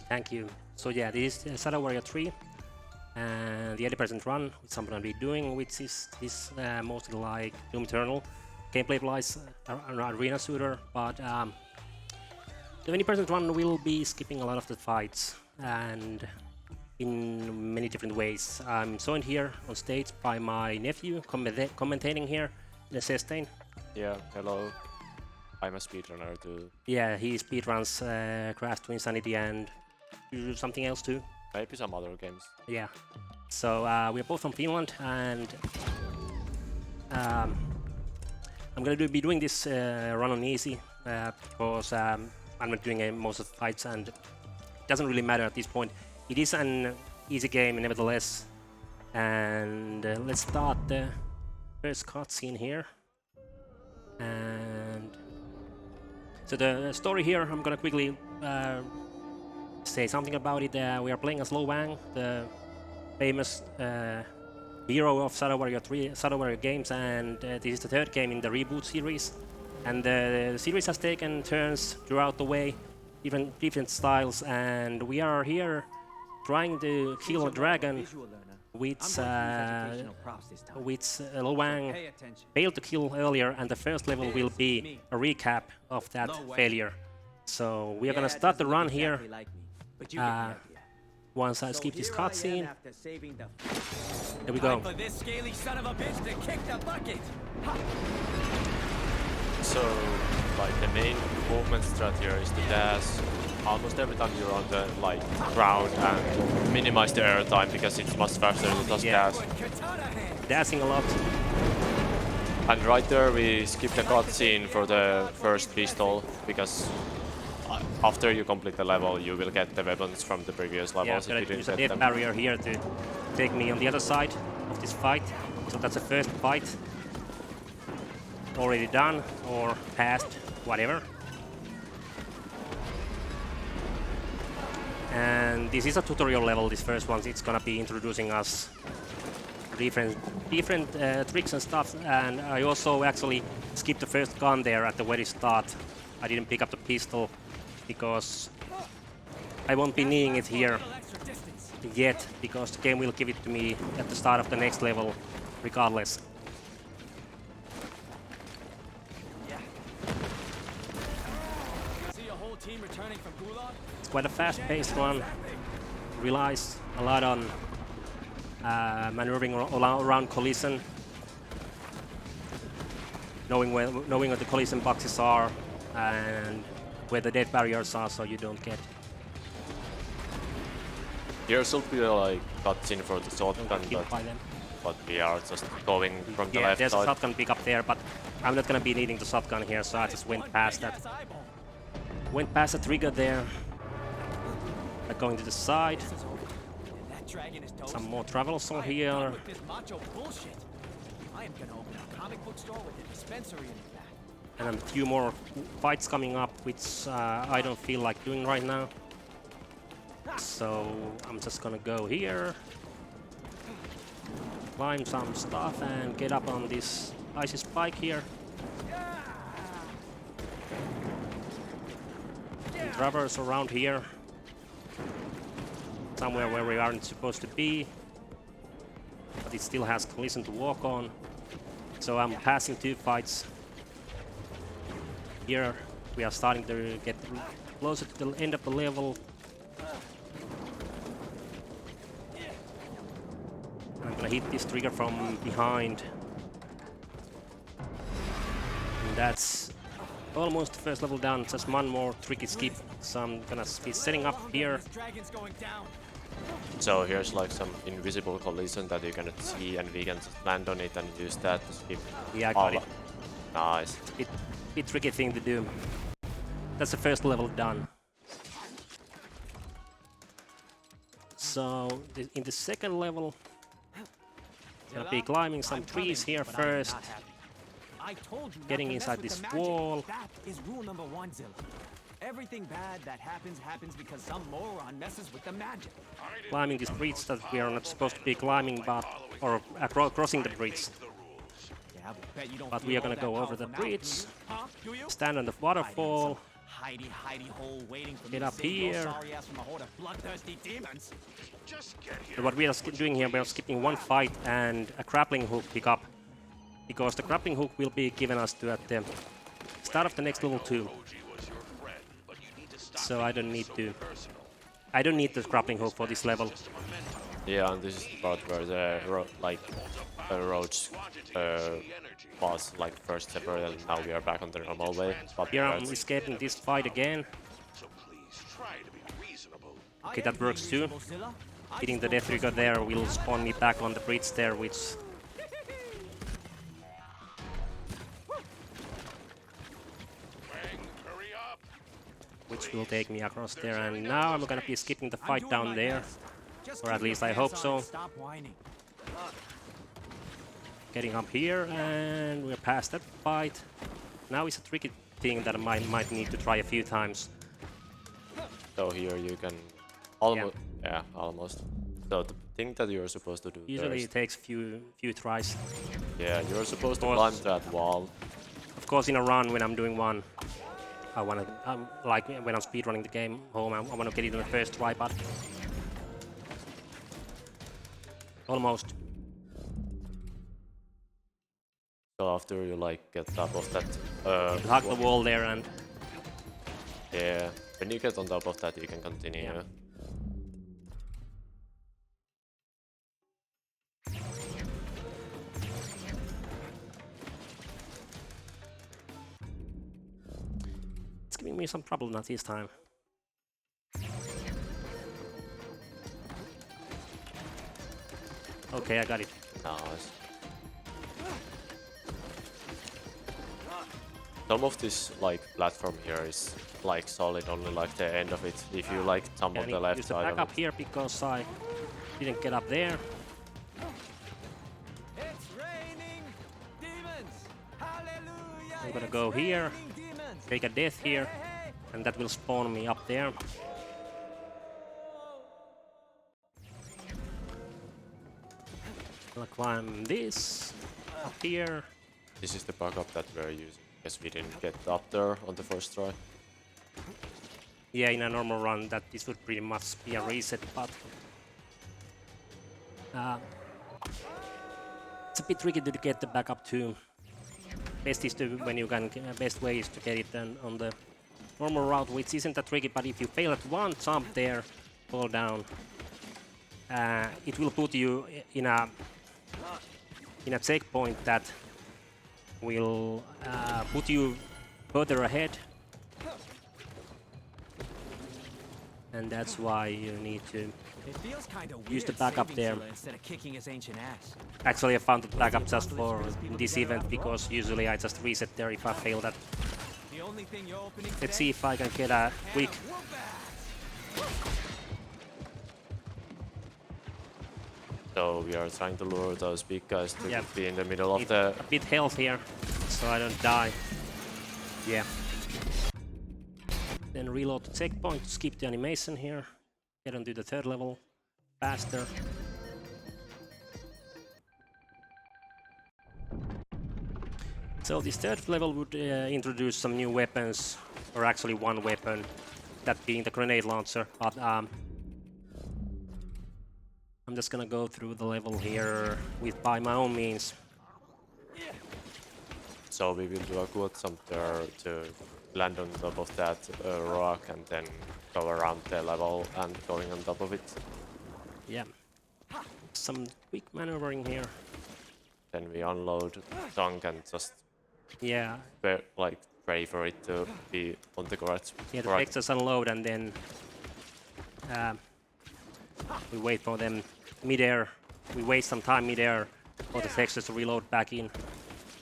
Thank you. So yeah, this is Shadow Warrior 3 and the 80% run, which I'm gonna be doing, which is mostly like Doom Eternal. Gameplay wise, an arena shooter, but the 20% run will be skipping a lot of the fights and in many different ways. I'm joined here on stage by my nephew commentating here, Nesestain. Yeah, hello. I'm a speedrunner too. Yeah, he speedruns Crash to Insanity and you do something else too. Maybe some other games. Yeah. So we're both from Finland, and I'm gonna be doing this run on easy because I'm not doing most of the fights, and it doesn't really matter at this point. It is an easy game nevertheless, and let's start the first cutscene here. And so the story here, I'm gonna quickly say something about it. We are playing as Lo Wang, the famous hero of Shadow Warrior games, and this is the third game in the reboot series. And the series has taken turns throughout the way, different styles, and we are here trying to kill a dragon, which Lo Wang failed to kill earlier, and the first level will be a recap of that failure. So we are gonna start the run here. Once I skip this cutscene, there we go. So, like the main movement strat here is to dash almost every time you're on the ground and minimize the air time because it's much faster to just dash. Dashing a lot. And right there we skip the cutscene for the first pistol because after you complete the level you will get the weapons from the previous levels. Yeah, I'm gonna use a death barrier here to take me on the other side of this fight. So that's the first fight. Already done or passed, whatever. And this is a tutorial level, this first one. It's gonna be introducing us different tricks and stuff. And I also actually skipped the first gun there at the very start. I didn't pick up the pistol because I won't be needing it here yet, because the game will give it to me at the start of the next level regardless. It's quite a fast-paced one. Relies a lot on maneuvering around collision, knowing where the collision boxes are and where the death barriers are, so you don't get. Here should be a cutscene for the shotgun, but we are just going from the left there's side. A shotgun pickup there, but I'm not gonna be needing the shotgun here, so I just went past that. Went past the trigger there. Going to the side. Some more travels on here. And a few more fights coming up, which I don't feel like doing right now. So I'm just gonna go here, climb some stuff and get up on this icy spike here. And traverse around here, somewhere where we aren't supposed to be, but it still has collision to walk on. So I'm passing two fights. Here we are starting to get closer to the end of the level. I'm gonna hit this trigger from behind. And that's almost the first level done, just one more tricky skip. So I'm gonna be setting up here. So here's some invisible collision that you cannot see, and we can just land on it and use that to skip. Yeah, I got it. Nice. It's a bit tricky thing to do. That's the first level done. So in the second level, gonna be climbing some trees here first. Getting inside this wall. That is rule number 1, Zilla. Everything bad that happens because some moron messes with the magic. Climbing this bridge that we are not supposed to be climbing, or crossing the bridge. But we are gonna go over the bridge, stand on the waterfall, hidey hole waiting for me Get to up save your here. sorry ass from a horde of bloodthirsty demons. So what we are doing here, we are skipping one fight and a grappling hook pickup, because the grappling hook will be given us to at the start of the next level 2. So I don't need the grappling hook for this level. Yeah, and this is the part where the roads was like first separated, and now we are back on the normal way. But Here I'm escaping this fight again. Okay, that works too. Hitting the death trigger there will spawn me back on the bridge there, which will take me across there. And now I'm gonna be skipping the fight down there, or at least I hope so. Getting up here, and we're past that fight. Now it's a tricky thing that I might need to try a few times. So here you can almost, yeah, almost. So the thing that you're supposed to do Usually first, it takes few tries. yeah, you're supposed to climb that wall. Of course, in a run when I'm doing one, I wanna like when I'm speedrunning the game home, I wanna get it on the first try, but almost. So after you like get top of that, Hug the wall there, and yeah, when you get on top of that, you can continue. Yeah. it's giving me some trouble not this time. Okay, I got it. Nice. Some of this like platform here is like solid, only like the end of it. If you like jump I on need the to left use the side back of up it. here because I didn't get up there. It's raining demons. Hallelujah. I'm gonna it's go here, raining demons. take a death here, and that will spawn me up there. I'll climb this up here. This is the backup that we're using, because we didn't get up there on the first try. Yeah, in a normal run, that this would pretty much be a reset, but it's a bit tricky to get the backup too. Best is to when you can. Best way is to get it on the normal route, which isn't that tricky. But if you fail at one jump there, fall down, it will put you in a checkpoint that will put you further ahead. And that's why you need to It feels kind of use the weird backup saving there. Zilla instead of kicking his ancient ass. Actually, I found the backup just for this event because usually I just reset there if I fail that. The only thing you're opening Let's see if I can get a quick. So we are trying to lure those big guys to Yeah. be in the middle of Need the. a bit health here, so I don't die. Yeah. Then reload the checkpoint, skip the animation here, get onto the third level faster. So this third level would introduce some new weapons, or actually one weapon, that being the grenade launcher. But I'm just gonna go through the level here by my own means. So we will do a good jump there to land on top of that rock and then go around the level and going on top of it. Yeah. Some quick maneuvering here. Then we unload Tongue and just Yeah. like pray for it to be on the correct. Yeah, the textures unload and then we wait for them mid-air. We waste some time mid-air for the textures to reload back in.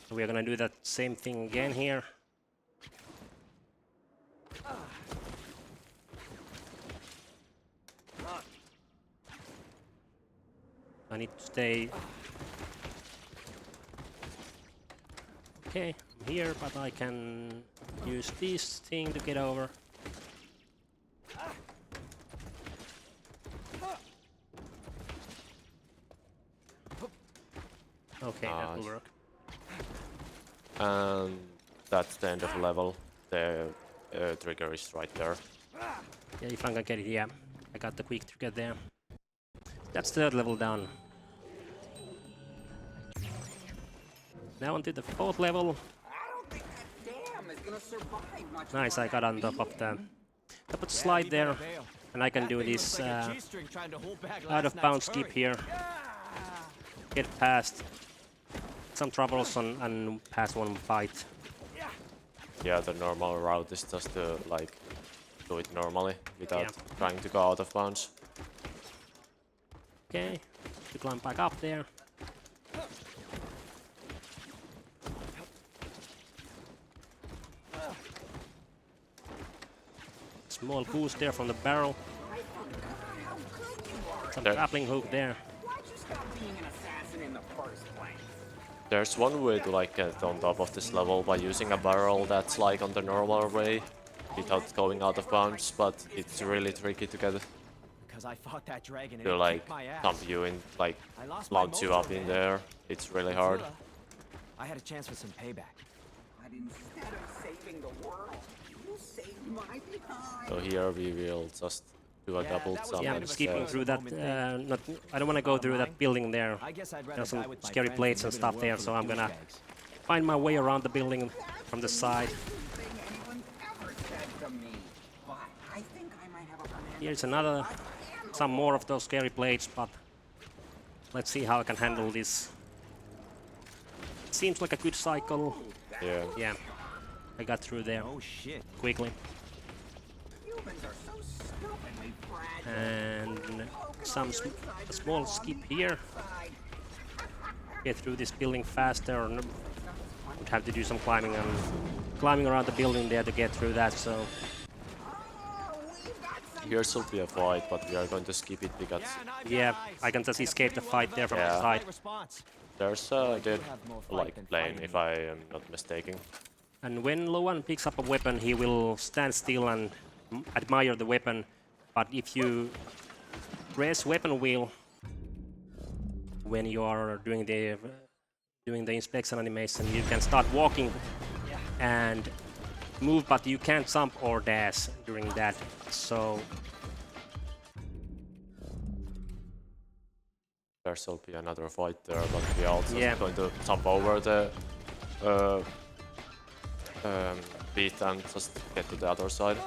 So we are gonna do that same thing again here. I need to stay. Okay, I'm here, but I can use this thing to get over. Okay, that will work. And that's the end of the level. The trigger is right there. Yeah, if I'm gonna get it, yeah. I got the quick trigger there. That's third level done. Now onto the fourth level. Nice, I got on top of the slide there, and I can do this out of bounds skip here. Get past some troubles and pass one fight. Yeah, the normal route is just to like do it normally without trying to go out of bounds. Okay, to climb back up there. Small boost there from the barrel. Some grappling hook there. There's one way to like get on top of this level by using a barrel that's like on the normal way without going out of bounds, but it's really tricky to get to like dump you in, like launch you up in there. It's really hard. I had a chance for some payback. But instead of saving the world, you saved my behind. So here we will just do a double jump. Yeah, I'm instead. skipping through that. I don't want to go through that building there. There's some scary plates and stuff there, so I'm gonna find my way around the building from the side. Here's some more of those scary plates, but let's see how I can handle this. Seems like a good cycle. Yeah. Yeah, I got through there quickly. And a small skip here. Get through this building faster, and would have to do some climbing around the building there to get through that. So Here's will be a fight, but we are going to skip it because yeah, I can just escape the fight there from the side. there's a dead like plane, if I am not mistaken. And when Loan picks up a weapon, he will stand still and admire the weapon. But if you press weapon wheel when you are doing the inspection animation, you can start walking and move, but you can't jump or dash during that. So There will be another fight there, but we are also going to jump over the beat and just get to the other side.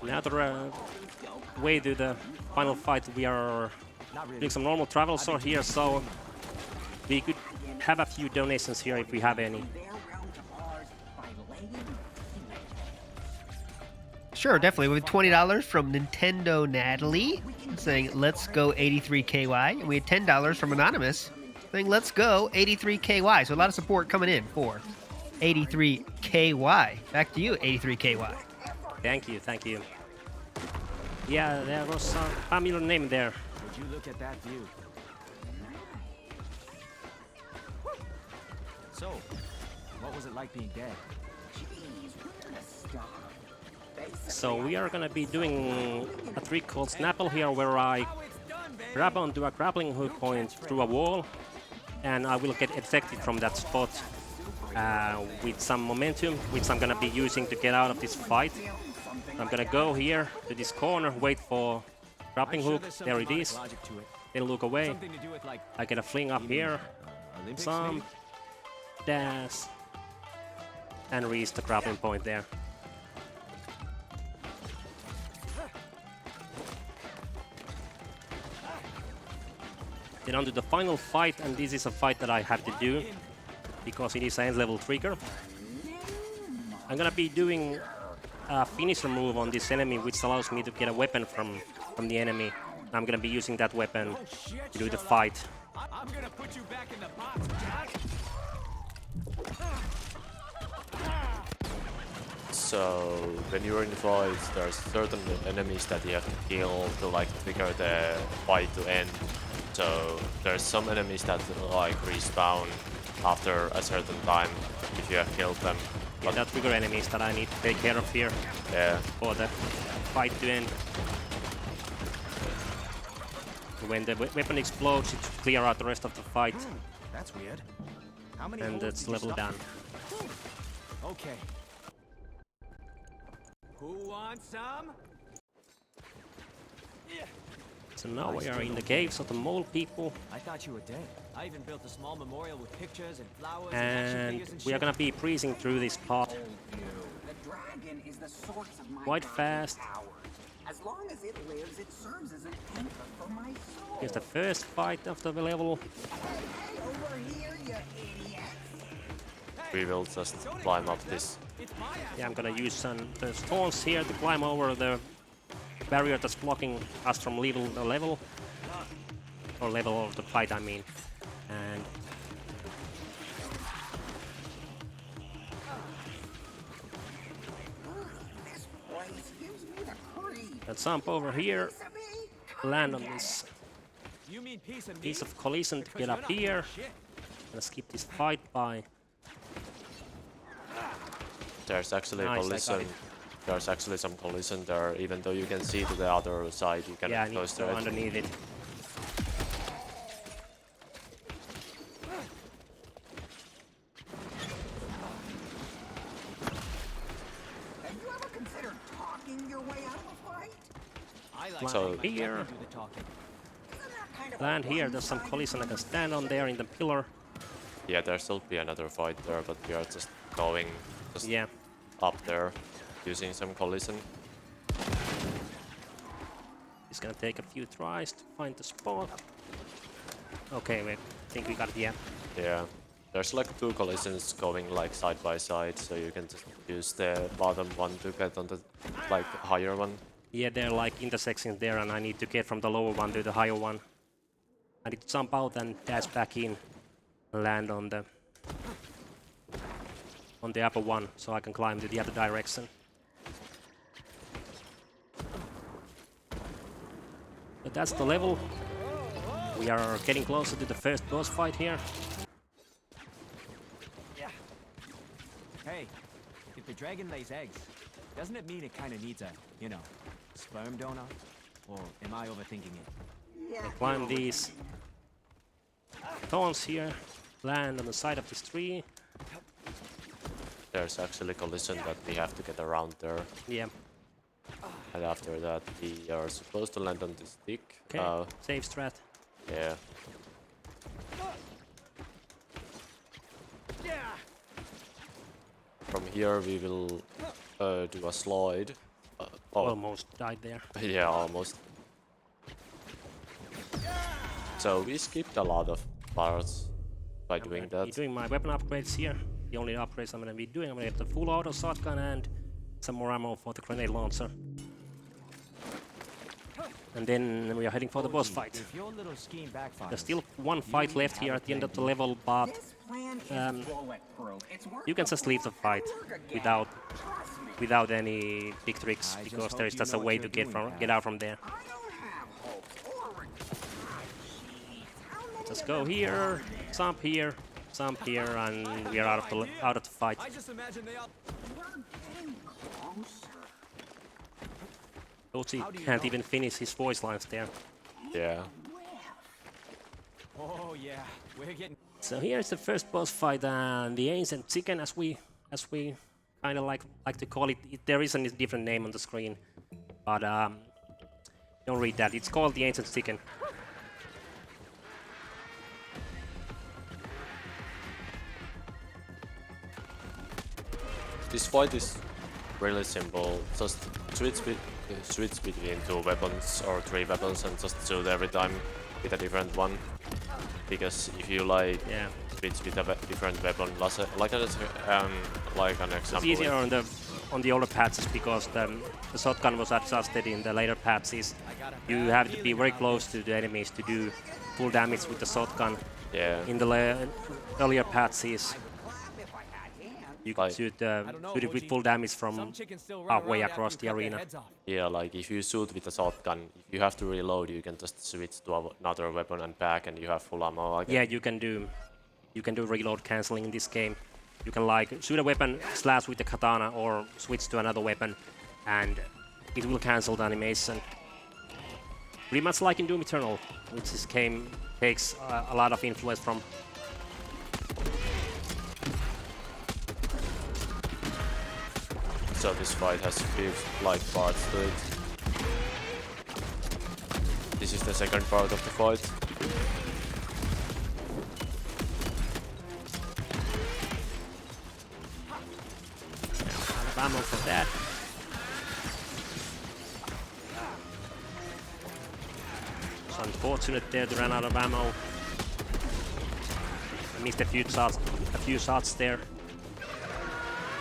another way to the final fight, we are doing some normal travel sword here, so we could have a few donations here if we have any. Sure, definitely. With $20 from Nintendo Natalie saying, let's go 83KY. And we had $10 from Anonymous saying, let's go 83KY. So a lot of support coming in for 83KY. Back to you, 83KY. Thank you, thank you. Yeah, there was a familiar name there. Would you look at that view? So, what was it like being dead? So we are gonna be doing a trick called Snapple here, where I grab onto a grappling hook point through a wall, and I will get ejected from that spot with some momentum, which I'm gonna be using to get out of this fight. I'm gonna go here to this corner, wait for grappling hook, there it is, then look away. I get a fling up here, some dash, and reach the grappling point there. Then on to the final fight, and this is a fight that I have to do because it is an end level trigger. I'm gonna be doing a finisher move on this enemy, which allows me to get a weapon from the enemy. I'm gonna be using that weapon to do the fight. I'm gonna put you back in the box, Jack. So when you're in the fight, there's certain enemies that you have to kill to like trigger the fight to end. So there's some enemies that like respawn after a certain time if you have killed them. Yeah, there are trigger enemies that I need to take care of here for the fight to end. When the weapon explodes, it should clear out the rest of the fight. That's weird. How many And that's level done. Okay. Who wants some? Yeah. So now we are in the caves of the mole people, I thought you were dead. I even built a small memorial with pictures and flowers and action and figures and we are shit. gonna be breezing through this part The dragon is the source of my quite godly fast. power. As long as it lives, it serves as an anchor for my soul. Here's the first fight of the level. Hey, over here, you idiots! We will just climb up this. It's my ass. Yeah, I'm gonna use some the stones here to climb over the barrier that's blocking us from leaving the level. Or level of the fight, I mean. And This place gives me the creep. let's jump over here, Piece of me? land on this You mean piece of me? piece of collision to Because get you're up not here. shit. Let's skip this fight by. There's actually Nice, I got collision. it. There's actually some collision there, even though you can see to the other side, you Yeah, I cannot need go to go straight. underneath it. Have you ever considered talking your way out of a fight? I like So- to let Here. them do the talking. Isn't that kind of a Land here, there's some one-sided collision I can stand on there in the pillar. Yeah, there still be another fight there, but we are just going just Yeah, up there, using some collision. it's gonna take a few tries to find the spot. Okay, we think we got it, yeah. Yeah. There's like two collisions going like side by side, so you can just use the bottom one to get on the like higher one. Yeah, they're like intersections there, and I need to get from the lower one to the higher one. I need to jump out and dash back in and land on the upper one, so I can climb to the other direction. But that's the level. We are getting closer to the first boss fight here. Hey, if the dragon lays eggs, doesn't it mean it kind of needs a, you know, sperm donor? Or am I overthinking it? Yeah, Climb these thorns here, land on the side of this tree. There's actually collision that we have to get around there. Yeah, And after that, we are supposed to land on this stick. okay, save strat. Yeah. From here, we will do a slide. Oh, Almost died there. yeah, almost. So we skipped a lot of parts by doing I'm gonna be that. doing my weapon upgrades here. The only upgrades I'm gonna be doing, I'm gonna get the full auto shotgun and some more ammo for the grenade launcher. And then we are heading for the boss fight. If your little scheme backfires, There's still one fight left here at the end of the level, but This plan is bulletproof. It's worth you can just leave the fight without any big tricks, I just because hope there is you just know a what way you're to get doing, get out from there. I don't have hopes or regrets. Jeez, how many Just of go them here, jump here, and we are out of the fight. I just imagine they all. We're getting closer. Doji How do you can't know? even finish his voice lines there. Yeah. Oh yeah, we're getting. So here's the first boss fight, and the ancient chicken, as we kind of like to call it. There is a different name on the screen, but don't read that. It's called the ancient chicken. This fight is really simple. Just switch between two weapons or three weapons and just shoot every time with a different one. Because if you like Yeah, switch with a different weapon, like an it's example. easier on the older patches because the shotgun was adjusted in the later patches. You have to be very close to the enemies to do full damage with the shotgun. Yeah. In the earlier patches, Clap if I had hands. you could Like- shoot, I don't know, shoot it with Hoji. full damage Some from chickens still run halfway around after across you the cut their arena. heads off. Yeah, like if you shoot with a shotgun, if you have to reload, you can just switch to another weapon and back, and you have full ammo again. Yeah, you can do reload canceling in this game. You can like shoot a weapon, slash with the katana, or switch to another weapon, and it will cancel the animation. Pretty much like in Doom Eternal, which this game takes a lot of influence from. So this fight has few like parts to it. This is the second part of the fight. Out of ammo for that. It's unfortunate there to run out of ammo. I missed a few shots there.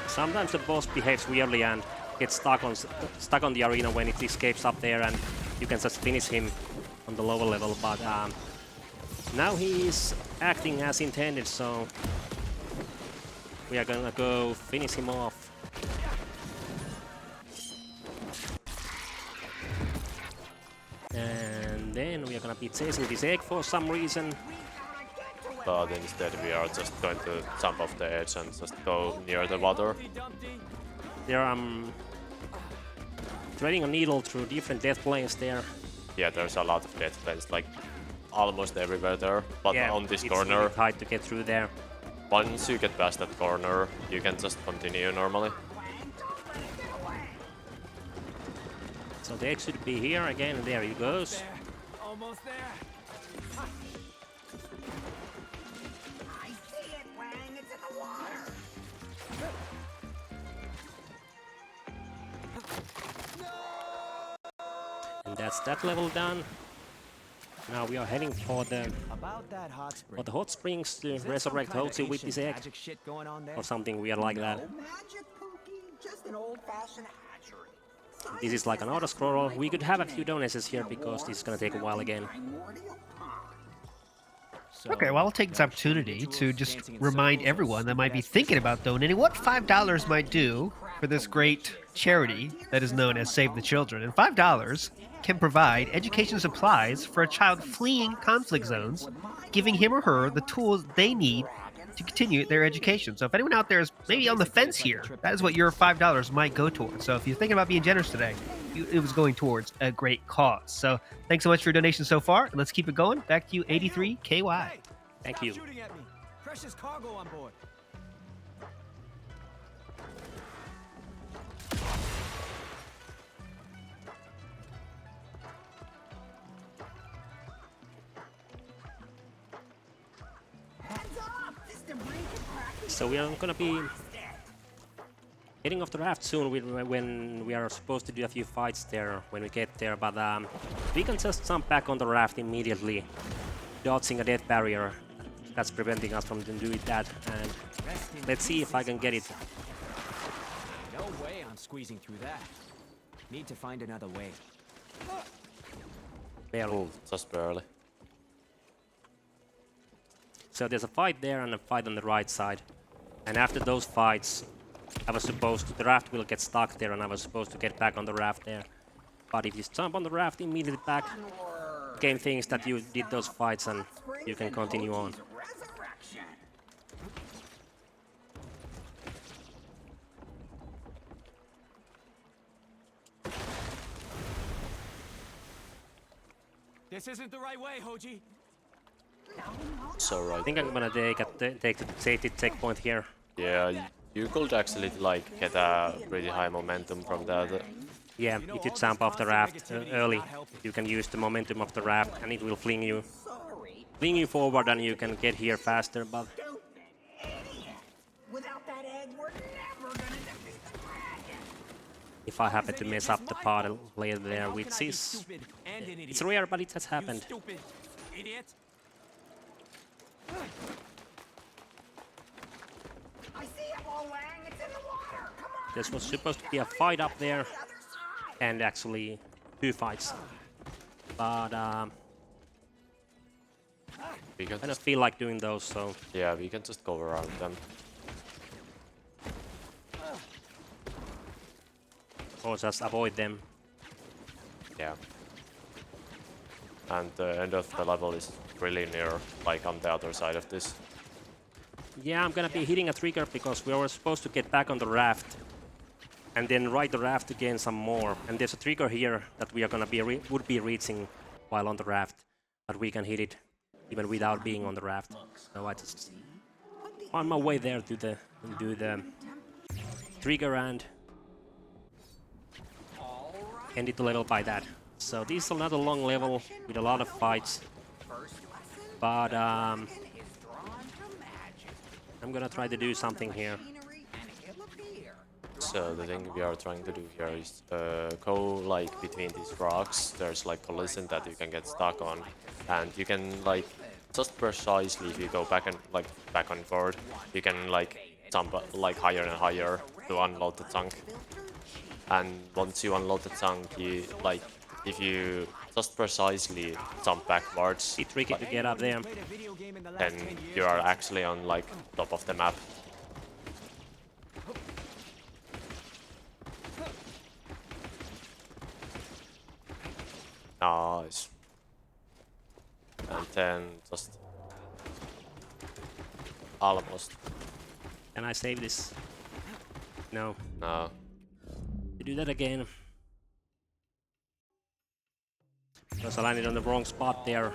Sometimes the boss behaves weirdly and gets stuck on the arena when it escapes up there, and you can just finish him on the lower level. But now he is acting as intended, so we are gonna go finish him off. And then we are gonna be chasing this egg for some reason. But instead we are just going to jump off the edge and just go near the water. There I'm threading a needle through different death planes there. Yeah, there's a lot of death planes, like almost everywhere there. But Yeah, on this it's corner, really tight to get through there. once you get past that corner, you can just continue normally. So the egg should be here again, and there he goes. Almost there. I see it, Wang. It's in the water. And that's that level done. Now we are heading for the About that hot spring. hot springs to Is there resurrect some kind of Hoji with this ancient egg, magic shit going on there? or something weird like that. No magic, Pookie. Just an old-fashioned hatchery. This is like an auto scroller. We could have a few donations here because this is gonna take a while again. Primordial pond. So, Okay, well, I'll take this opportunity to just remind everyone that might be thinking about donating what $5 might do for this great charity that is known as Save the Children. And $5 can provide education supplies for a child fleeing conflict zones, giving him or her the tools they need to continue their education. So if anyone out there is maybe on the fence here, that is what your $5 might go towards. So if you're thinking about being generous today, it was going towards a great cause. So thanks so much for your donation so far, and let's keep it going. Back to you, 83 KY. Hey, Thank stop you. shooting at me. Precious cargo on board. Heads up! This debris can crack the So we are gonna be getting off the raft soon when we are supposed to do a few fights there when we get there, but we can just jump back on the raft immediately, dodging a death barrier that's preventing us from doing that, and let's see if I can get it. No way I'm squeezing through that. Need to find another way. Barely. Oh, just barely. So there's a fight there and a fight on the right side, and after those fights the raft will get stuck there and I was supposed to get back on the raft there. But if you jump on the raft immediately back, the game thinks that you did those fights and you can continue on. resurrection. This isn't the right way, Hoji. So I right. think I'm gonna take the safety checkpoint here. Yeah, you could actually like get a pretty high momentum from that. Yeah, if you jump off the raft early, you can use the momentum of the raft and it will fling you forward and you can get here faster, but Stupid idiot. Without that egg, we're never gonna defeat the dragon. if I happen to mess up the part later there, How which can I be is... stupid and an idiot? It's rare, but it has You happened. stupid idiot. I see it, Wang. It's in the water. Come on. This was supposed to be a fight up there, The other side. and actually 2 fights. But We can I don't just, feel like doing those, so yeah, we can just go around them. or just avoid them. Yeah. And the end of the level is really near, like on the other side of this. Yeah, I'm gonna be hitting a trigger because we were supposed to get back on the raft and then ride the raft again some more. And there's a trigger here that we are gonna be would be reaching while on the raft, but we can hit it even without being on the raft. So I just on my way there to do the trigger and ended the level by that. So this is another long level with a lot of fights. But I'm gonna try to do something here. So the thing we are trying to do here is go like between these rocks. There's like a collision that you can get stuck on, and you can like just precisely if you go back and forward, you can like jump like higher and higher to unload the chunk. And once you unload the chunk, you like if you just precisely jump backwards, It's tricky to get up there. then you are actually on like top of the map. Nice. And then just almost. Can I save this? No. No. To do that again. Because I landed on the wrong spot there.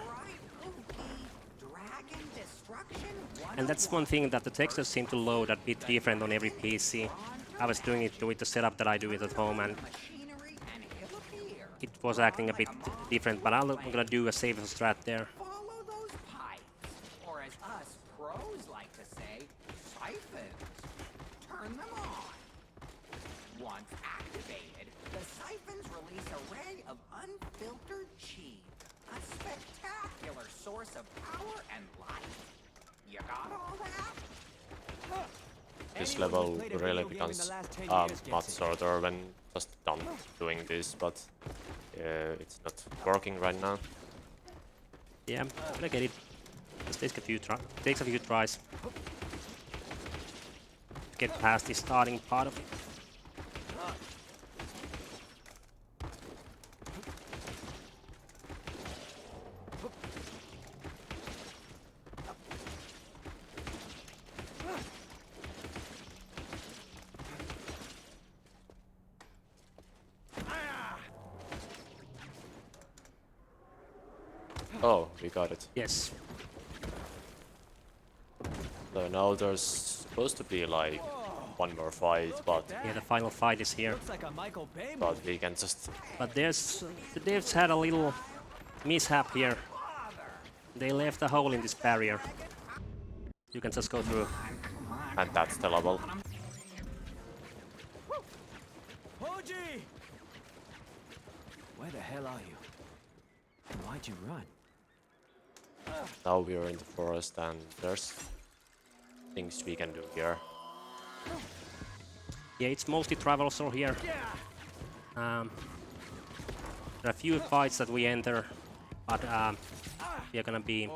And that's one thing that the textures seem to load a bit different on every PC. I was doing it with the setup that I do it at home, and it was acting a bit different, but I'm gonna do a safer strat there. Follow those pipes, or as us pros like to say, siphons. Turn them on. Once activated, the siphons release a ray of unfiltered chi, a spectacular source of power and light. You got all that? This level really becomes much shorter when just done doing this, but it's not working right now. Yeah, I'm gonna get it. It takes a few tries to get past the starting part of it. Oh, we got it. Yes. So now there's supposed to be like one more fight, but Yeah, the final fight is here. Looks like a Michael Bay movie. but we can just But there's the devs had a little mishap here. They left a hole in this barrier. You can just go through. and that's the level. Hoji! Where the hell are you? And why'd you run? Now we are in the forest and there's things we can do here. Yeah, it's mostly traversal here. There are a few fights that we enter, but we are gonna be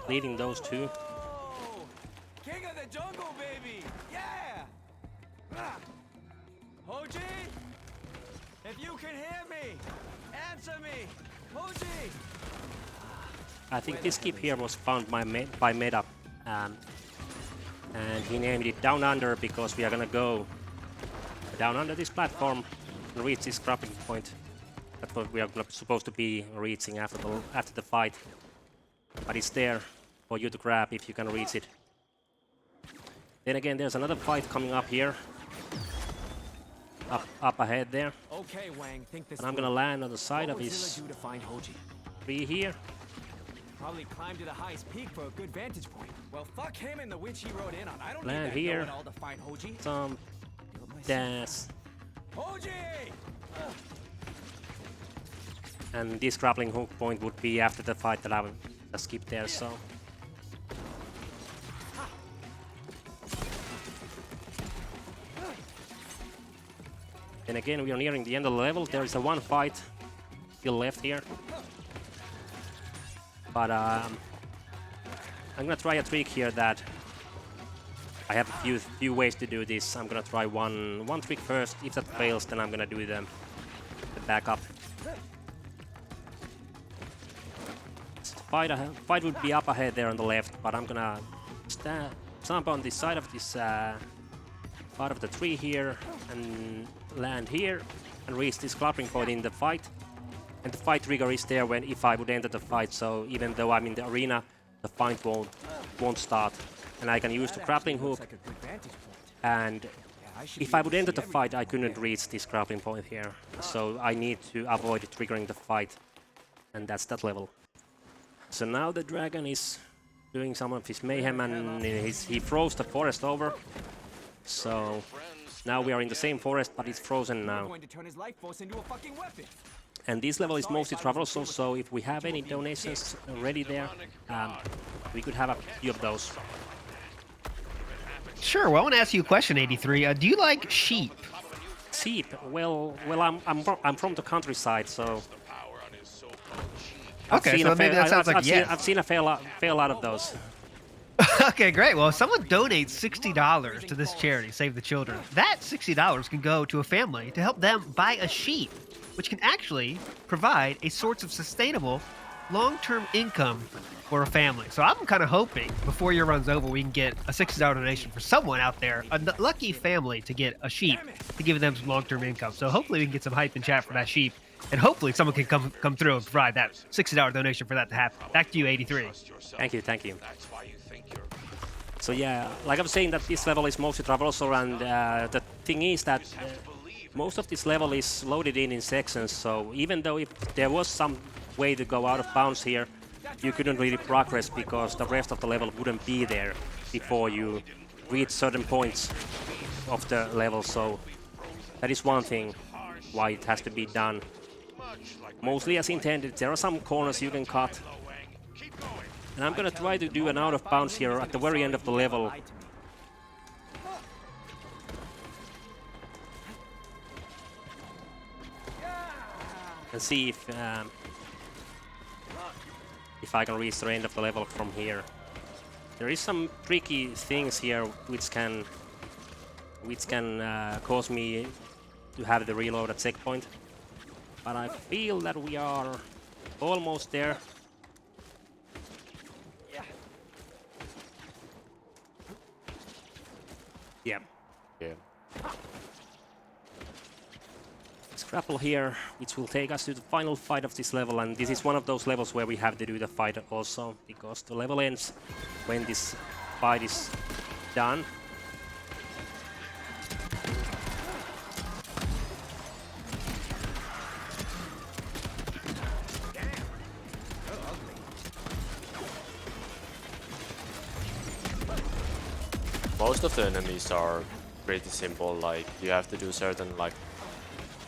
leading those two. Oh! King of the jungle, baby! Yeah! Hoji! If you can hear me, answer me! Hoji! I think this skip here was found by Meta, and he named it Down Under because we are gonna go down under this platform and reach this grappling point. That's what we are supposed to be reaching after the fight. But it's there for you to grab if you can reach it. Then again, there's another fight coming up here, up ahead there. Okay, Wang, think this And I'm gonna land on the side of What would his Zilla do to find Hoji? tree here. Probably climb to the highest peak for a good vantage point. Well, fuck him and the witch he rode in on. I don't Land need that here. know-it-all to find Hoji. Some Do it myself. dash. Hoji! And this grappling hook point would be after the fight that I will skip there, so. Then again, we are nearing the end of the level. There is a one fight still left here. But I'm gonna try a trick here that I have a few ways to do this. I'm gonna try one trick first. If that fails, then I'm gonna do the backup. Fight would be up ahead there on the left, but I'm gonna jump on the side of this part of the tree here and land here and reach this grappling point in the fight. And the fight trigger is there when if I would enter the fight. So even though I'm in the arena, the fight won't start. And I can use the grappling hook Like a good vantage point. and if I would enter the fight, I couldn't reach this grappling point here. So I need to avoid triggering the fight. And that's that level. So now the dragon is doing some of his mayhem and he froze the forest over. So now we are in the same forest, but it's frozen now. Going to turn his life force into a fucking weapon. And this level is mostly traversal, so if we have any donations ready there, we could have a few of those. Sure. Well, I want to ask you a question, 83. Do you like sheep? Sheep? Well, I'm from the countryside, so. Okay, so maybe that sounds like yes. I've seen a fair lot of those. Okay, great. Well, if someone donates $60 to this charity, Save the Children, that $60 can go to a family to help them buy a sheep, which can actually provide a source of sustainable, long-term income for a family. So I'm kind of hoping before your run's over, we can get a $60 donation for someone out there, a lucky family, to get a sheep to give them some long-term income. So hopefully we can get some hype in chat for that sheep. And hopefully someone can come through and provide that $60 donation for that to happen. Back to you, 83. Thank you. So yeah, like I'm saying, that this level is mostly traversal, and the thing is that most of this level is loaded in sections. So even though if there was some way to go out of bounds here, you couldn't really progress because the rest of the level wouldn't be there before you reach certain points of the level. So that is one thing why it has to be done mostly as intended. There are some corners you can cut, and I'm gonna try to do an out of bounds here at the very end of the level. And see if I can reach the end of the level from here. There is some tricky things here which can cause me to have the reload at checkpoint. But I feel that we are almost there. Yeah. Let's grapple here, which will take us to the final fight of this level, and this is one of those levels where we have to do the fight also, because the level ends when this fight is done. Most of the enemies are pretty simple, like you have to do certain like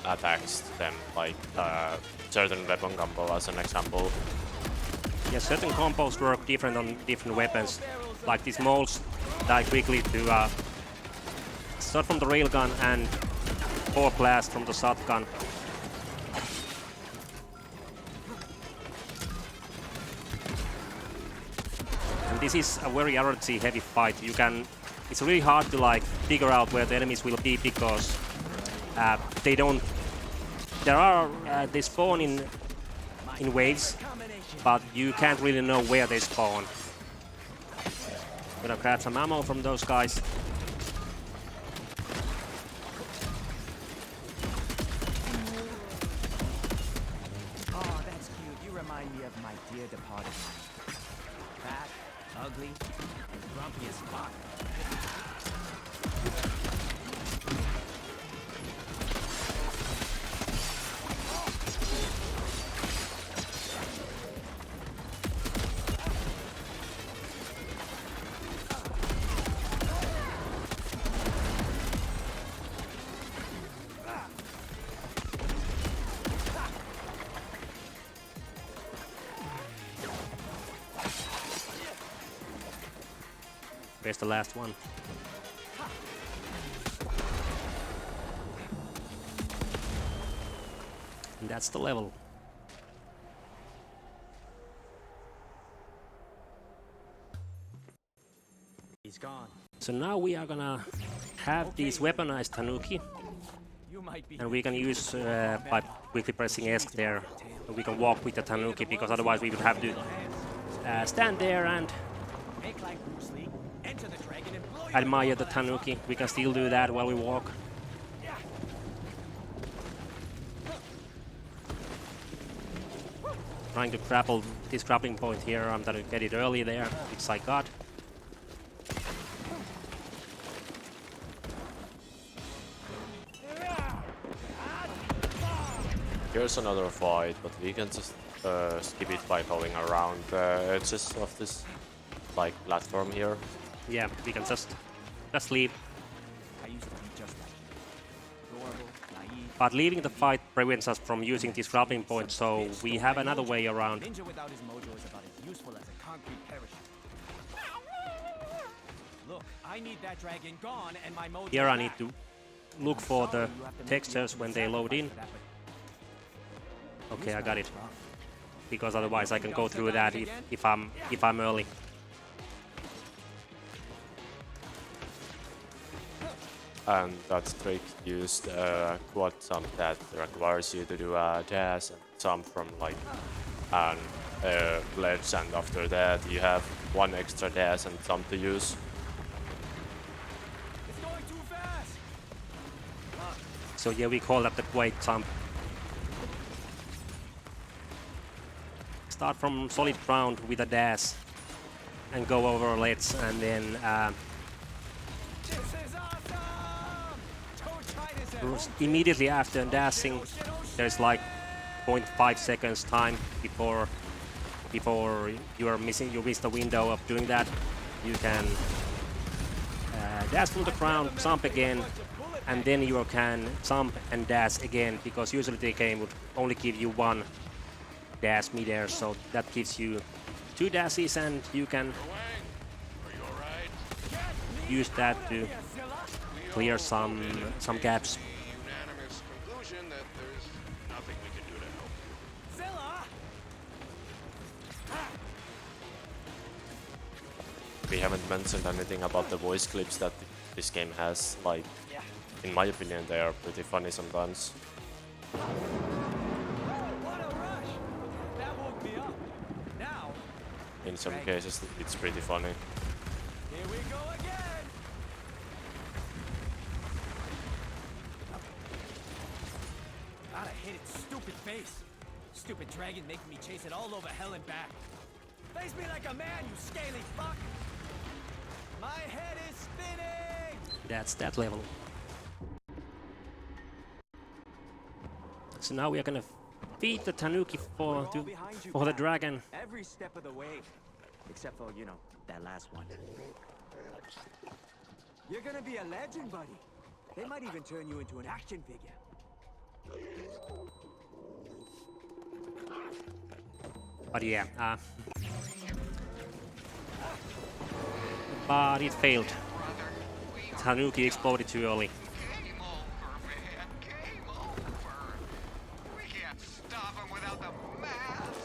attacks to them, like certain weapon combo as an example. Yeah, certain combos work different on different weapons. Like these moles die quickly to shot from the railgun and core blast from the shotgun. And this is a very RNG heavy fight. It's really hard to like figure out where the enemies will be because they spawn in waves, but you can't really know where they spawn. Gonna grab some ammo from those guys. Oh, that's cute. You remind me of my dear departed mother. Fat, ugly, and grumpy as fuck. Where's the last one? And that's the level. He's gone. So now we are gonna have these weaponized tanuki, You might be. and we can use by quickly pressing S there, we can walk with the tanuki, because otherwise we would have to stand there and Make like Bruce Lee. Enter the dragon and blow admire the tanuki. We can still do that while we walk. Trying to grapple this grappling point here. I'm gonna get it early there, which I got. there's another fight, but we can just skip it by going around the edges of this like platform here. Yeah, we can just leave. I used to be just like you. Adorable, naive. But leaving the fight prevents us from using this grappling point, so we have another way around. Ninja without his mojo is about as useful as a concrete parachute. Look, I need that dragon gone and my mojo Here I back. need to look for the textures when they load in. Okay, I got it. Because otherwise I can go through that if I'm early. And that trick used a quad jump that requires you to do a dash and jump from like an ledge, and after that you have one extra dash and jump to use. It's going too fast. So yeah, we call that the quake jump. Start from solid ground with a dash and go over a ledge, and then This is awesome. Don't try this at home. immediately after dashing, there's like 0.5 seconds time before you miss the window of doing that. You can dash from the ground, jump again, and then you can jump and dash again, because usually the game would only give you one dash midair, so that gives you 2 dashes, and you can use that to clear some gaps. Unanimous conclusion that there's nothing we can do to help. Zilla! We haven't mentioned anything about the voice clips that this game has. Like, in my opinion, they are pretty funny sometimes. What a rush! That woke me up. Now, In some cases, it's pretty funny. here we go again. Gotta hit its stupid face. Stupid dragon making me chase it all over hell and back. Face me like a man, you scaly fuck! My head is spinning! That's that level. So now we are gonna feed the Tanuki for the dragon. Every step of the way. Except for, you know, that last one. You're gonna be a legend, buddy. They might even turn you into an action figure. But yeah, but it failed. Tanuki exploded too early. Game over, man. Game over. We can't stop him without the mask.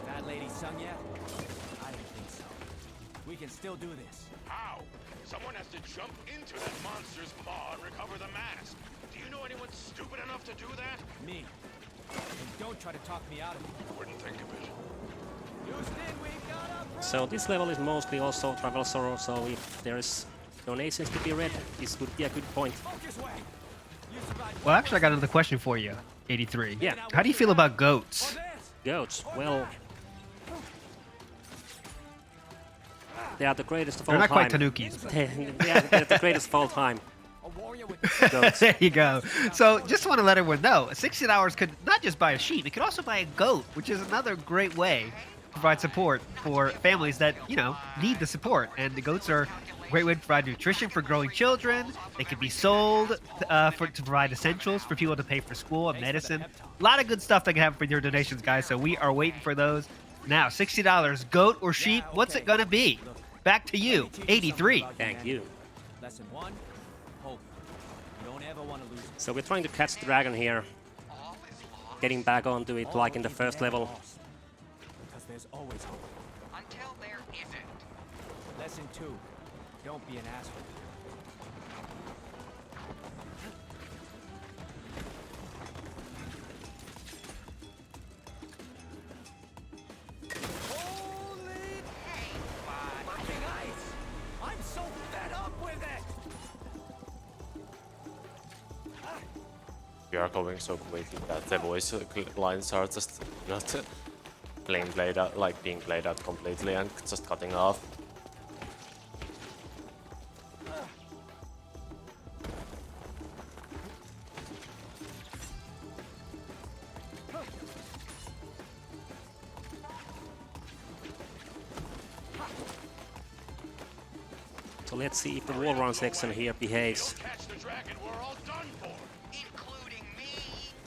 That lady sung yet? I don't think so. We can still do this. How? Someone has to jump into that monster's maw and recover the mask. Do you know anyone stupid enough to do that? Me. And don't try to talk me out of it. Wouldn't think of it. Houston, we got a So this level is mostly also travel sorrow, so if there is donations to be read, this would be a good point. focus way. You survived Well, actually, I got another question for you, 83. Yeah. How do you feel about goats? this. Goats, well, they are the greatest of all They're not time. quite tanukis. They're the greatest of all time. A warrior with Goats. There you go. So just want to let everyone know, $60 could not just buy a sheep, it could also buy a goat, which is another great way to provide support for families that, you know, need the support. And the goats are a great way to provide nutrition for growing children. They could be sold to provide essentials for people to pay for school and medicine. A lot of good stuff that can happen with your donations, guys. So we are waiting for those. Now, $60, goat or sheep, what's it going to be? Back to you, 83. Thank you. Lesson 1, hope. You don't ever want to lose it. So we're trying to catch the dragon here, All is lost getting back onto it like in the first level. Because there's always hope. until there isn't. Lesson 2, don't be an asshole. Holy fucking ice! I'm so fed up with it! We are going so quickly that the voice lines are just not played out, like being played out completely and just cutting off. So let's see if the wall run section here behaves. Catch the dragon, we're all done for. Including me,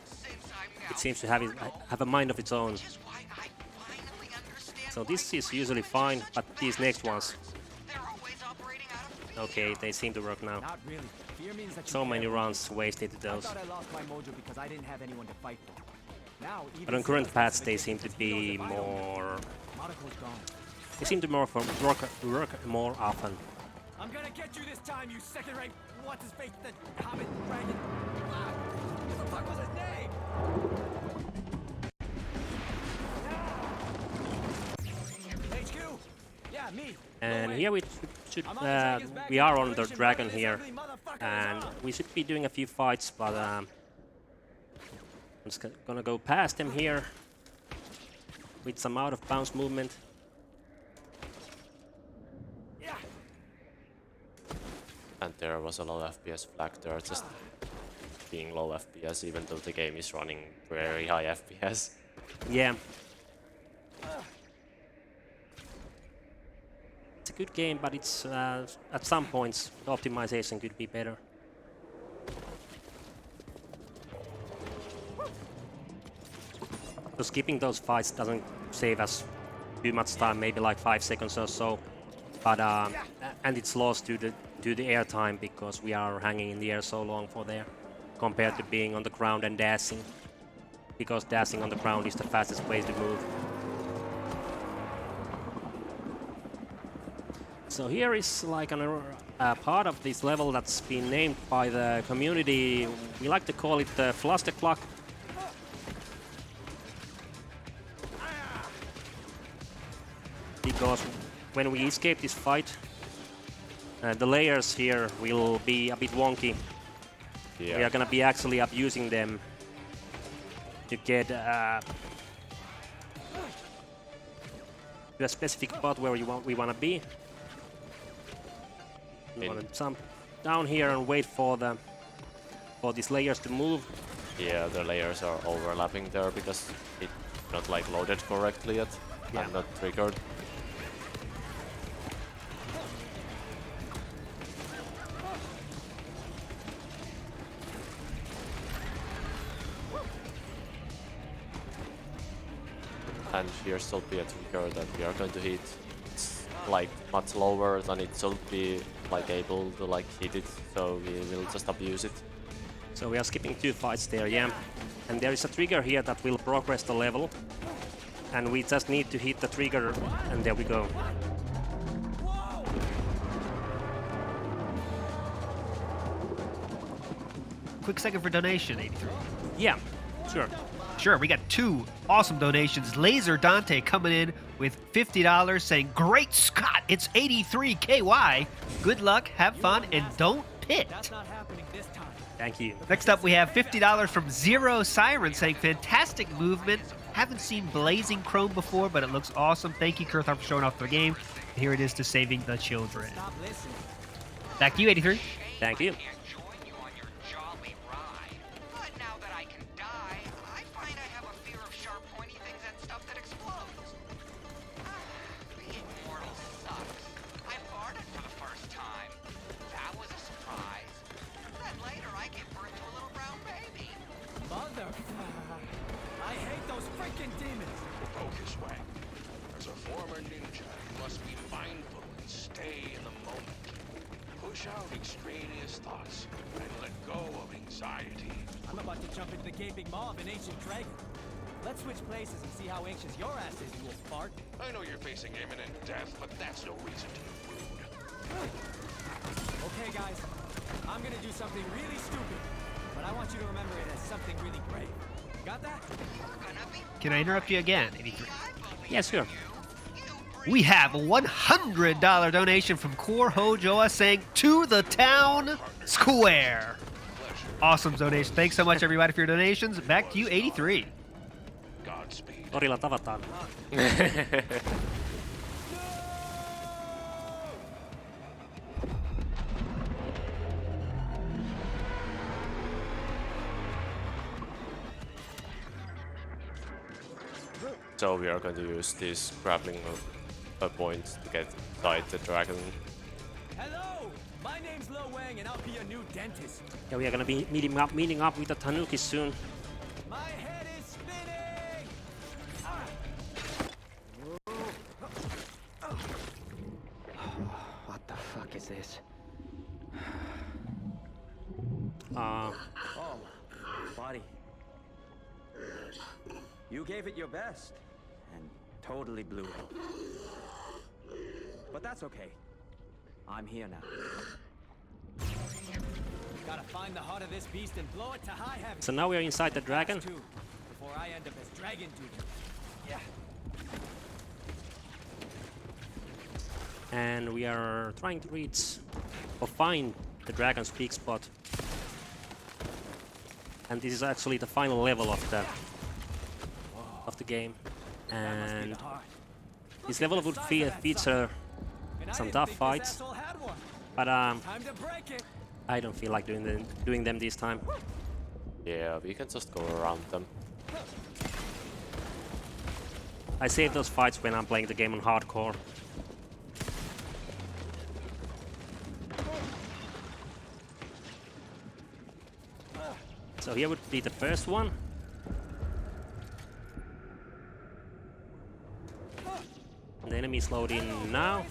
since I'm now It seems to have a mind of its own. which is why I finally understand So why this is some usually humans fine, are such but these next ones, bastards. They're always operating out of fear. okay, they seem to work now. Not really. Fear means that you So care many more. runs wasted to I those. thought I lost my mojo because I didn't have anyone to fight for. Now, even But on current Silas paths, they specifications seem to says he knows be if I don't know. more. Monaco's gone. They seem to work more often. I'm gonna get you this time, you second-rate what's-his-face, the Hobbit dragon. Ah, what the fuck was his name? HQ? Yeah, me. And Low here end. we are on the dragon here, and we should be doing a few fights, but I'm just gonna go past them here with some out of bounds movement. Yeah. And there was a low FPS flag there, just being low FPS, even though the game is running very high FPS. Yeah. It's a good game, but it's at some points the optimization could be better. So skipping those fights doesn't save us too much time, maybe like 5 seconds or so. But and it's lost to the air time because we are hanging in the air so long for there, compared to being on the ground and dashing. Because dashing on the ground is the fastest way to move. So here is like a part of this level that's been named by the community. We like to call it the Flastic Clock. Because when we escape this fight, the layers here will be a bit wonky. Yeah. We are gonna be actually abusing them to get to a specific spot where we want to be. We want to jump down here and wait for these layers to move. Yeah, the layers are overlapping there because it's not like loaded correctly yet. Yeah. And not triggered. And here should be a trigger that we are going to hit. It's like much lower than it should be like able to like hit it, so we will just abuse it. So we are skipping 2 fights there, yeah. And there is a trigger here that will progress the level. And we just need to hit the trigger, and there we go. Quick second for donation, 83. Yeah, sure. Sure, we got 2 awesome donations. Laser Dante coming in with $50 saying, "Great Scott, it's 83 KY. Good luck, have fun, and don't pit." That's not happening this time. Thank you. Next up, we have $50 from Zero Siren saying, "Fantastic movement. Haven't seen Blazing Chrome before, but it looks awesome. Thank you, Kurthar, for showing off the game. Here it is to saving the children." Stop listening. Back to you, 83. Thank you. Can't join you on your jolly ride. But now that I can die, I find I have a fear of sharp, pointy things and stuff that explodes. Being mortal sucks. I farted for the first time. That was a surprise. Then later I gave birth to a little brown baby. Mother. I hate those freaking demons. Focus, Wang. As a former ninja, you must be mindful and stay in the moment. Push out extraneous thoughts and let go of anxiety. I'm about to jump into the gaping maw of an ancient dragon. Let's switch places and see how anxious your ass is, you little fart. I know you're facing imminent death, but that's no reason to be rude. Okay, guys. I'm gonna do something really stupid, but I want you to remember it as something really brave. Got that? Can I interrupt you again, 83? Yeah, sure. We have a $100 donation from Core Hojoa saying, "To the town square." Awesome donation. Thanks so much, everybody, for your donations. Back to you, 83. Godspeed. Torilla tavataan. So we are going to use these grappling points to get inside the dragon. Hello! My name's Lo Wang and I'll be your new dentist. Yeah, we are gonna be meeting up with the Tanuki soon. My head is spinning! What the fuck is this? Uh, Oh, buddy. You gave it your best and totally blew it. But that's okay. I'm here now. Gotta find the heart of this beast and blow it to high heaven. so now we are inside the dragon. Too, before I end up as Dragon Dude. Yeah. And we are trying to reach or find the dragon's peak spot. And this is actually the final level of the game. That must be And the heart. this level would feature And I some didn't tough think this fights, asshole had one. but Time to break it. I don't feel like doing them this time. Yeah, we can just go around them. I save those fights when I'm playing the game on hardcore. So here would be the first one. And the enemies load in now.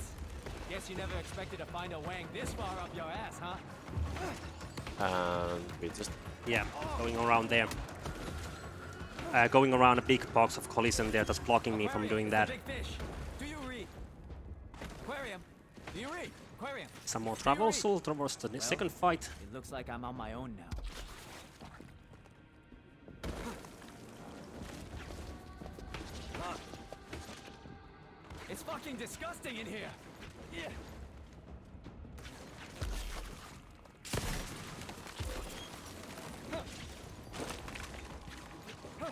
Guess you never expected to find a Wang this far up your ass, huh? And we just... Yeah, going around there. Going around a big box of collision there that's blocking me from doing that. Big fish. Do you read? Aquarium. Do you read? Aquarium. Some more traversal towards the second fight. It looks like I'm on my own now. It's fucking disgusting in here. Yeah.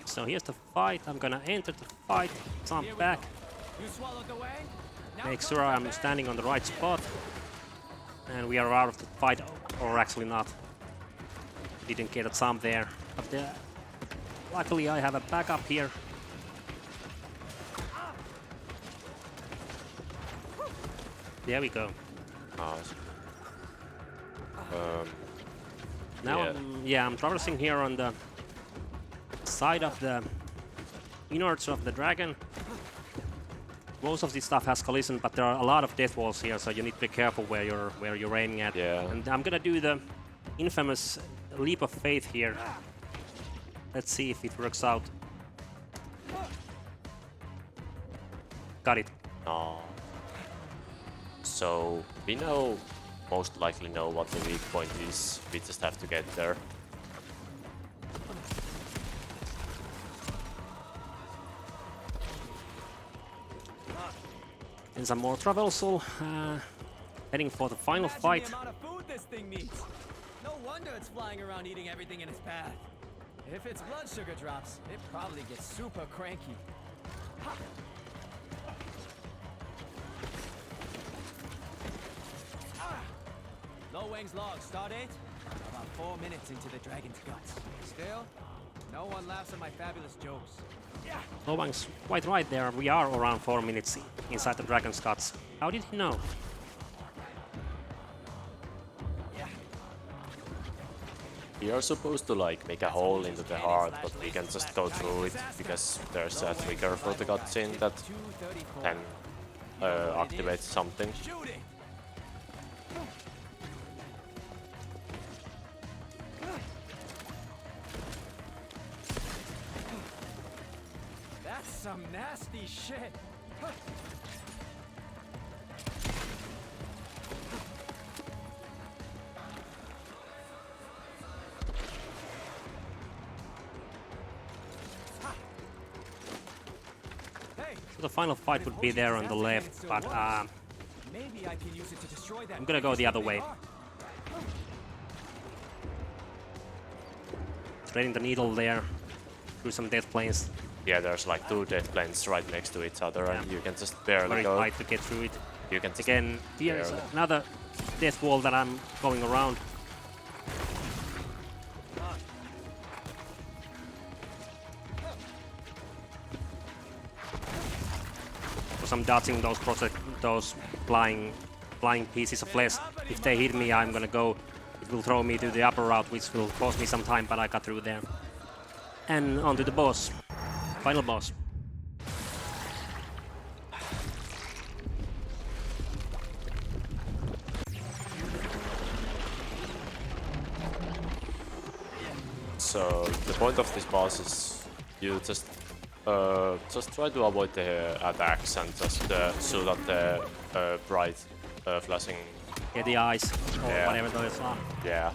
So here's the fight. I'm gonna enter the fight, jump Here we back, go. You swallowed the Wang? Now make go sure for I'm it. standing on the right spot. And we are out of the fight, or actually not. Didn't get a jump there. But luckily I have a backup here. There we go. Nice. Now, Yeah. I'm traversing here on the side of the innards of the dragon. Most of this stuff has collision, but there are a lot of death walls here, so you need to be careful where you're aiming at. Yeah. And I'm gonna do the infamous leap of faith here. Let's see if it works out. Got it. No. So we most likely know what the weak point is. We just have to get there. And some more traversal. Heading for the final Imagine fight. the amount of food this thing needs. No wonder it's flying around eating everything in its path. If its blood sugar drops, it probably gets super cranky. Ha! Lo Wang's log, start date? About 4 minutes into the dragon's guts. Still, no one laughs at my fabulous jokes. Yeah. Lowang's quite right there. We are around 4 minutes inside the dragon's guts. How did he know? Yeah. We are supposed to like make a hole into the heart, but we can just go through it because there's a trigger for the cutscene that 234. can activate something. Shooting. That's some nasty shit. Hey, So the final fight would be there on the left, but maybe I can use it to destroy that. I'm gonna go the other way. Threading the needle there through some death planes. Yeah, there's like 2 death planes right next to each other, and you can just barely Very go. tight to get through it. You can just Again, here's barely. another death wall that I'm going around. So I'm dodging those flying flying pieces of flesh. If they hit me, I'm gonna go. It will throw me to the upper route, which will cost me some time, but I got through there. And on to the boss. Final boss. So the point of this boss is you just try to avoid the attacks and just shoot at the bright flashing. Yeah, the eyes or Yeah. whatever those are. Yeah.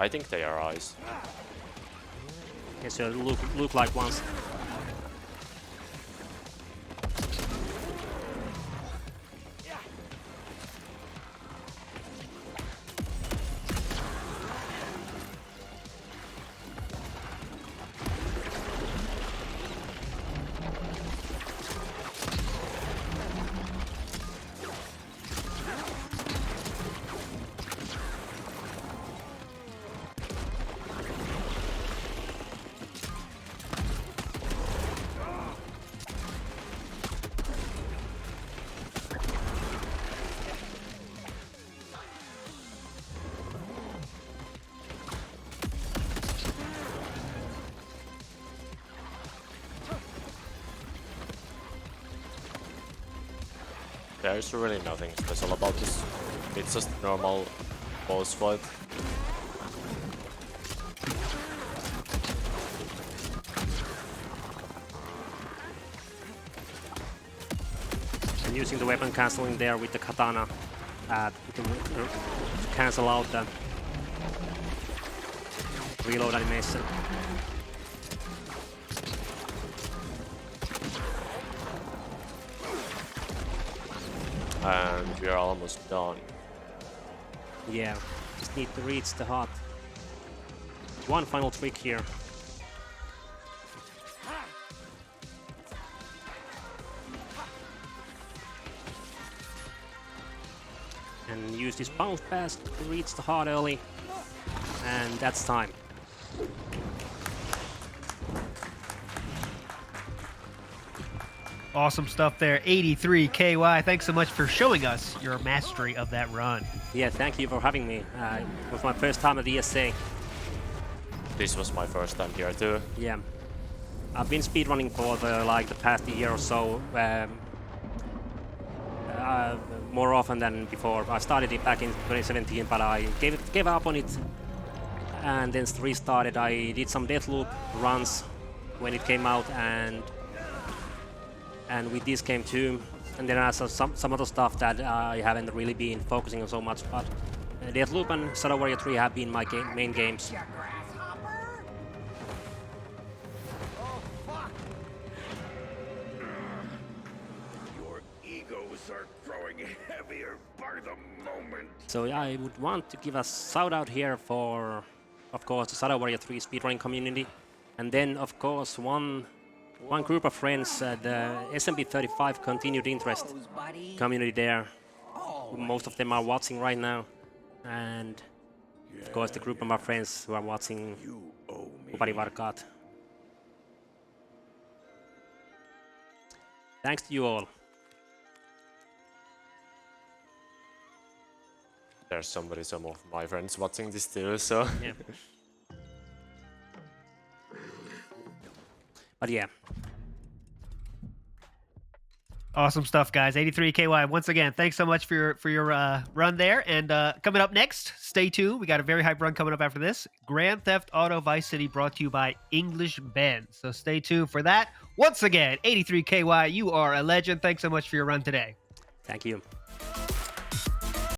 I think they are eyes. Yes, so look like ones. There's really nothing special about this. It's just normal boss fight. And using the weapon cancelling there with the katana to cancel out the reload animation. And we are almost done. Yeah, just need to reach the heart. One final trick here. And use this bounce pass to reach the heart early. And that's time. Awesome stuff there. 83 KY. Thanks so much for showing us your mastery of that run. Yeah, thank you for having me. It was my first time at the ESA. This was my first time here too. Yeah. I've been speedrunning for the past year or so. More often than before. I started it back in 2017, but I gave up on it and then restarted. I did some Deathloop runs when it came out, and with this game too. And then I saw some other stuff that I haven't really been focusing on so much, but Deathloop and Shadow Warrior 3 have been my main games. You grasshopper? Oh, fuck! Your egos are growing heavier by the moment. So yeah, I would want to give a shout out here for, of course, the Shadow Warrior 3 speedrunning community, and then of course one group of friends, the SMB35 Continued Interest Pose, buddy. community there. Oh, Most of them are watching right now, and of course the group of my friends who are watching You owe me. Upari Varkaat. Thanks to you all. There's some of my friends watching this too, so. Yeah. But yeah. Awesome stuff, guys. 83 KY. Once again, thanks so much for your run there. And coming up next, stay tuned. We got a very hype run coming up after this. Grand Theft Auto Vice City brought to you by English Ben. So stay tuned for that. Once again, 83 KY, you are a legend. Thanks so much for your run today. Thank you.